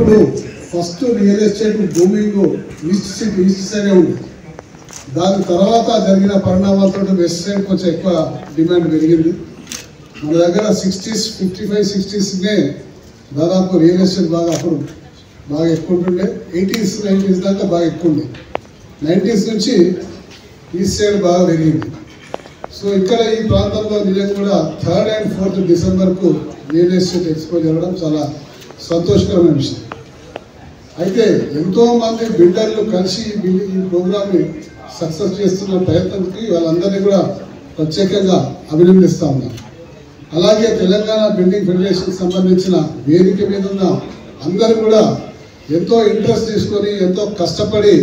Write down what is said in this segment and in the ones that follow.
ఒకప్పుడు first real estate booming east సైడే ఉంది. దాని తర్వాత జరిగిన పరిణామాలతో వెస్ట్ సైడ్ కొంచెం ఎక్కువ డిమాండ్ పెరిగింది. మన దగ్గర 60s 55 60s దాదాపు రియల్ ఎస్టేట్ అప్పుడు బాగా ఎక్కువ ఉంటుండే. 80s 90s దాకా బాగా ఎక్కువ ఉండే. 90s నుంచి ఈస్ట్ సైడ్ బాగా పెరిగింది. సో ఇక్కడ ఈ ప్రాంతంలో నిజంగా కూడా 3rd and 4th డిసెంబర్కు రియల్ ఎస్టేట్ ఎక్స్పో జరగడం చాలా సంతోషకరమైన విషయం. అయితే ఎంతోమంది బిల్డర్లు కలిసి ఈ ప్రోగ్రామ్ని సక్సెస్ చేస్తున్న ప్రయత్నానికి వాళ్ళందరినీ కూడా ప్రత్యేకంగా అభినందిస్తూ ఉన్నాను. అలాగే తెలంగాణ బిల్డింగ్ ఫెడరేషన్ సంబంధించిన వేదిక మీద ఉన్న అందరూ కూడా ఎంతో ఇంట్రెస్ట్ తీసుకొని ఎంతో కష్టపడి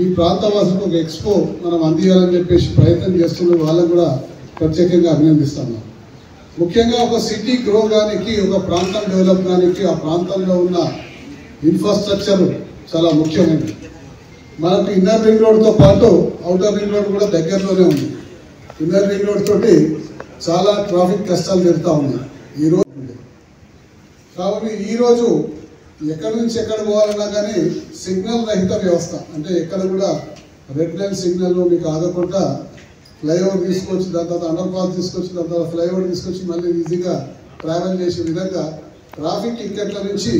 ఈ ప్రాంతవాసులకు ఒక ఎక్స్పో మనం అందియాలని చెప్పేసి ప్రయత్నం చేస్తున్న వాళ్ళకు కూడా ప్రత్యేకంగా అభినందిస్తున్నాం. ముఖ్యంగా ఒక సిటీ గ్రో కానికి, ఒక ప్రాంతం డెవలప్ కానికి ఆ ప్రాంతంలో ఉన్న ఇన్ఫ్రాస్ట్రక్చర్ చాలా ముఖ్యమైనది. మనకు ఇన్నర్ రింగ్ రోడ్తో పాటు అవుటర్ రింగ్ రోడ్ కూడా దగ్గరలోనే ఉంది. ఇన్నర్ రింగ్ రోడ్ తోటి చాలా ట్రాఫిక్ కష్టాలు జరుగుతూ ఉన్నాయి ఈరోజు. కాబట్టి ఈరోజు ఎక్కడి నుంచి ఎక్కడ పోవాలన్నా కానీ సిగ్నల్ రహిత వ్యవస్థ, అంటే ఎక్కడ కూడా రెడ్ లైన్ సిగ్నల్ మీకు ఆగకుండా ఫ్లైఓవర్ తీసుకొచ్చి దాని తర్వాత అండర్ పాస్ తీసుకొచ్చి దాని తర్వాత ఫ్లైఓవర్ తీసుకొచ్చి మళ్ళీ ఈజీగా ట్రావెల్ చేసే విధంగా ట్రాఫిక్ టికెట్ల నుంచి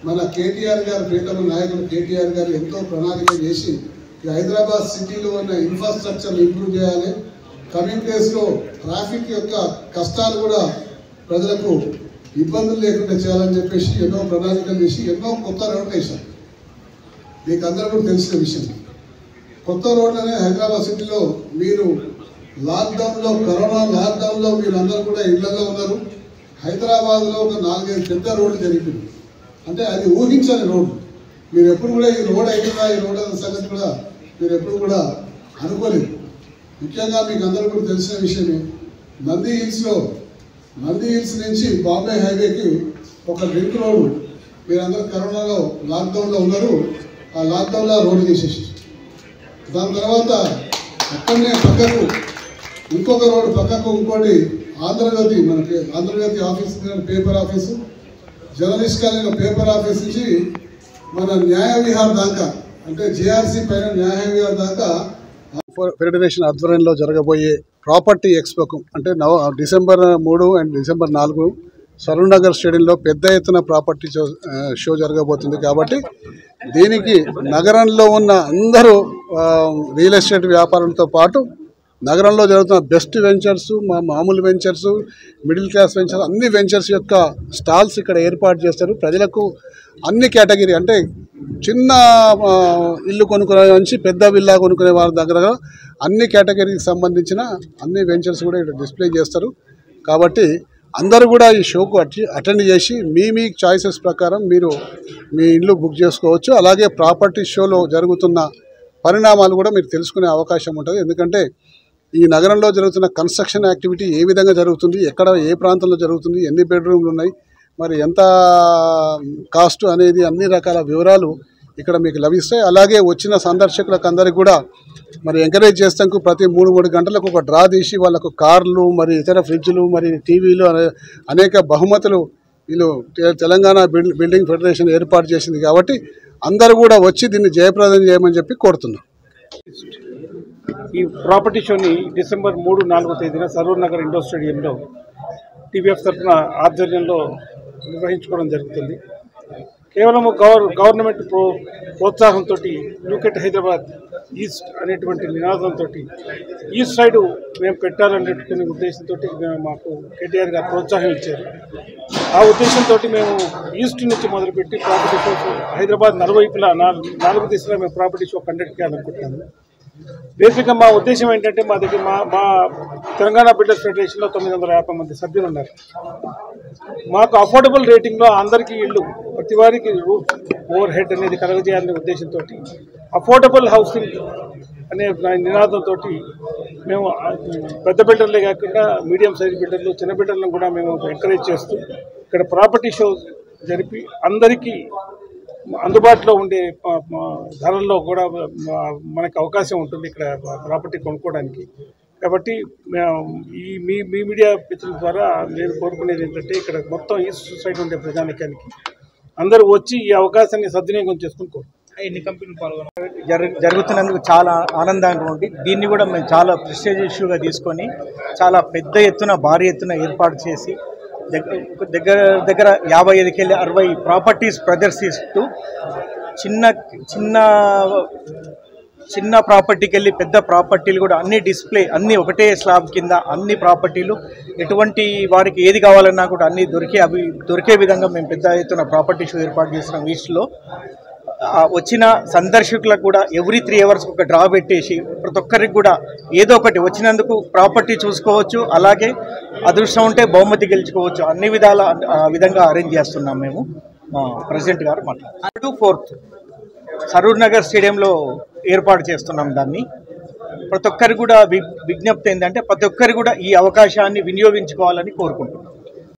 మన కేటీఆర్ గారు, ప్రియతమ నాయకులు కేటీఆర్ గారు ఎంతో ప్రణాళిక చేసి ఈ హైదరాబాద్ సిటీలో ఉన్న ఇన్ఫ్రాస్ట్రక్చర్ ఇంప్రూవ్ చేయాలి. కమింగ్ డేస్లో ట్రాఫిక్ యొక్క కష్టాలు కూడా ప్రజలకు ఇబ్బందులు లేకుండా చేయాలని చెప్పేసి ఎన్నో ప్రణాళికలు చేసి ఎన్నో కొత్త రోడ్లు వేశారు. మీకు అందరూ కూడా తెలిసిన విషయం. కొత్త రోడ్లనే హైదరాబాద్ సిటీలో మీరు కరోనా లాక్డౌన్లో మీరు అందరూ కూడా ఇళ్లలో ఉన్నారు. హైదరాబాద్లో ఒక 4-5 పెద్ద రోడ్లు జరిగింది. అంటే అది ఊహించని రోడ్డు. మీరు ఎప్పుడు కూడా ఈ రోడ్ అయినా ఈ రోడ్ అనే సంగతి కూడా మీరు ఎప్పుడు కూడా అనుకోలేదు. ముఖ్యంగా మీకు అందరూ కూడా తెలిసిన విషయమే, నంది హిల్స్ నుంచి బాంబే హైవేకి ఒక లింక్ రోడ్డు మీరందరూ కరోనాలో లాక్డౌన్లో ఉన్నారు. ఆ లాక్డౌన్లో రోడ్డు తీసేసి దాని తర్వాత అక్కడనే పక్కకు ఇంకొక రోడ్డు పక్కకు ఇంకోటి ఆంధ్రజ్యోతి, మనకి Andhra Jyothi office paper office, journalist college paper office నుంచి మన న్యాయ విహార్ దాకా, అంటే జేఆర్సీ పైన న్యాయ విహార్ దాకా ఫెడరేషన్ ఆధ్వర్యంలో జరగబోయే ప్రాపర్టీ ఎక్స్పోకు అంటే డిసెంబర్ 3 and డిసెంబర్ 4 సరూర్నగర్ స్టేడియంలో పెద్ద ఎత్తున ప్రాపర్టీ షో జరగబోతుంది. కాబట్టి దీనికి నగరంలో ఉన్న అందరూ రియల్ ఎస్టేట్ వ్యాపారులతో పాటు నగరంలో జరుగుతున్న బెస్ట్ వెంచర్స్, మామూలు వెంచర్స్, మిడిల్ క్లాస్ వెంచర్స్, అన్ని వెంచర్స్ యొక్క స్టాల్స్ ఇక్కడ ఏర్పాటు చేస్తారు. ప్రజలకు అన్ని కేటగిరీ, అంటే చిన్న ఇల్లు కొనుక్కునే నుంచి పెద్ద విల్లా కొనుక్కునే వారి దగ్గర అన్ని కేటగిరీకి సంబంధించిన అన్ని వెంచర్స్ కూడా ఇక్కడ డిస్ప్లే చేస్తారు. కాబట్టి అందరూ కూడా ఈ షోకు అటెండ్ చేసి మీ చాయిసెస్ ప్రకారం మీరు మీ ఇల్లు బుక్ చేసుకోవచ్చు. అలాగే ప్రాపర్టీ షోలో జరుగుతున్న పరిణామాలు కూడా మీరు తెలుసుకునే అవకాశం ఉంటుంది. ఎందుకంటే ఈ నగరంలో జరుగుతున్న కన్స్ట్రక్షన్ యాక్టివిటీ ఏ విధంగా జరుగుతుంది, ఎక్కడ ఏ ప్రాంతంలో జరుగుతుంది, ఎన్ని బెడ్రూమ్లు ఉన్నాయి, మరి ఎంత కాస్ట్ అనేది అన్ని రకాల వివరాలు ఇక్కడ మీకు లభిస్తాయి. అలాగే వచ్చిన సందర్శకులకు అందరికీ కూడా మరి ఎంకరేజ్ చేస్తానికి ప్రతి 3 గంటలకు ఒక డ్రా తీసి వాళ్ళకు కార్లు, మరి ఇతర ఫ్రిడ్జ్లు, మరి టీవీలు, అనేక బహుమతులు వీళ్ళు తెలంగాణ బిల్డింగ్ ఫెడరేషన్ ఏర్పాటు చేసింది. కాబట్టి అందరూ కూడా వచ్చి దీన్ని జయప్రదం చేయమని చెప్పి కోరుతున్నాం. ఈ ప్రాపర్టీ షోని డిసెంబర్ 3-4 తేదీన సరూర్నగర్ ఇండోర్ స్టేడియంలో టీబీఎఫ్ తరఫున ఆధ్వర్యంలో నిర్వహించుకోవడం జరుగుతుంది. కేవలం గవర్నమెంట్ ప్రోత్సాహంతో లుక్ ఎట్ హైదరాబాద్ ఈస్ట్ అనేటువంటి నినాదంతో ఈస్ట్ సైడ్ మేము పెట్టాలనేటువంటి ఉద్దేశంతో మాకు కేటీఆర్ గారు ప్రోత్సాహం ఇచ్చారు. ఆ ఉద్దేశంతో మేము ఈస్ట్ నుంచి మొదలుపెట్టి ప్రాపర్టీ షోస్ హైదరాబాద్ నలువైపులా 4 దిశలో మేము ప్రాపర్టీ షో కండక్ట్ చేయాలనుకుంటున్నాము. బేసిక్గా మా ఉద్దేశం ఏంటంటే మా దగ్గర మా తెలంగాణ బిల్డర్స్ ఫెడరేషన్లో 950 మంది సభ్యులు ఉన్నారు. మాకు అఫోర్డబుల్ రేటింగ్లో అందరికీ ఇల్లు, ప్రతి వారికి ఓవర్ హెడ్ అనేది కలగజేయాలనే ఉద్దేశంతో అఫోర్డబుల్ హౌసింగ్ అనే నినాదంతో మేము పెద్ద బిల్డర్లే కాకుండా మీడియం సైజ్ బిల్డర్లు, చిన్న బిల్డర్లను కూడా మేము ఎంకరేజ్ చేస్తూ ఇక్కడ ప్రాపర్టీ షో జరిపి అందరికీ అందుబాటులో ఉండే ధరల్లో కూడా మనకు అవకాశం ఉంటుంది ఇక్కడ ప్రాపర్టీ కొనుక్కోవడానికి. కాబట్టి ఈ మీ మీడియా మిత్రుల ద్వారా నేను కోరుకునేది ఏంటంటే ఇక్కడ మొత్తం ఈస్ట్ సైడ్ ఉండే ప్రజానికానికి అందరూ వచ్చి ఈ అవకాశాన్ని సద్వినియోగం చేసుకుని ఎన్ని కంపెనీలు పాల్గొన్నారు జరుగుతున్నందుకు చాలా ఆనందంగా ఉంది. దీన్ని కూడా మేము చాలా ప్రెస్టీజ్ ఇష్యూగా తీసుకొని చాలా పెద్ద ఎత్తున భారీ ఎత్తున ఏర్పాటు చేసి దగ్గర 55 కెళ్ళి 60 ప్రాపర్టీస్ ప్రదర్శిస్తూ చిన్న ప్రాపర్టీకి వెళ్ళి పెద్ద ప్రాపర్టీలు కూడా అన్ని డిస్ప్లే అన్నీ ఒకటే స్లాబ్ కింద అన్ని ప్రాపర్టీలు ఎటువంటి వారికి ఏది కావాలన్నా కూడా అన్నీ దొరికే విధంగా మేము పెద్ద ఎత్తున ప్రాపర్టీ షో ఏర్పాటు చేస్తున్నాం. ఈస్ట్లో వచ్చిన సందర్శకులకు కూడా ఎవ్రీ 3 అవర్స్కి ఒక డ్రా పెట్టేసి ప్రతి ఒక్కరికి కూడా ఏదో ఒకటి వచ్చినందుకు ప్రాపర్టీ చూసుకోవచ్చు, అలాగే అదృష్టం ఉంటే బహుమతి గెలుచుకోవచ్చు. అన్ని విధంగా అరేంజ్ చేస్తున్నాం మేము. ప్రెసిడెంట్ గారు మాట్లాడారు. 4th సరూర్ నగర్ స్టేడియంలో ఏర్పాటు చేస్తున్నాం దాన్ని. ప్రతి ఒక్కరికి కూడా విజ్ఞప్తి ఏంటంటే ప్రతి ఒక్కరు కూడా ఈ అవకాశాన్ని వినియోగించుకోవాలని కోరుకుంటున్నాం.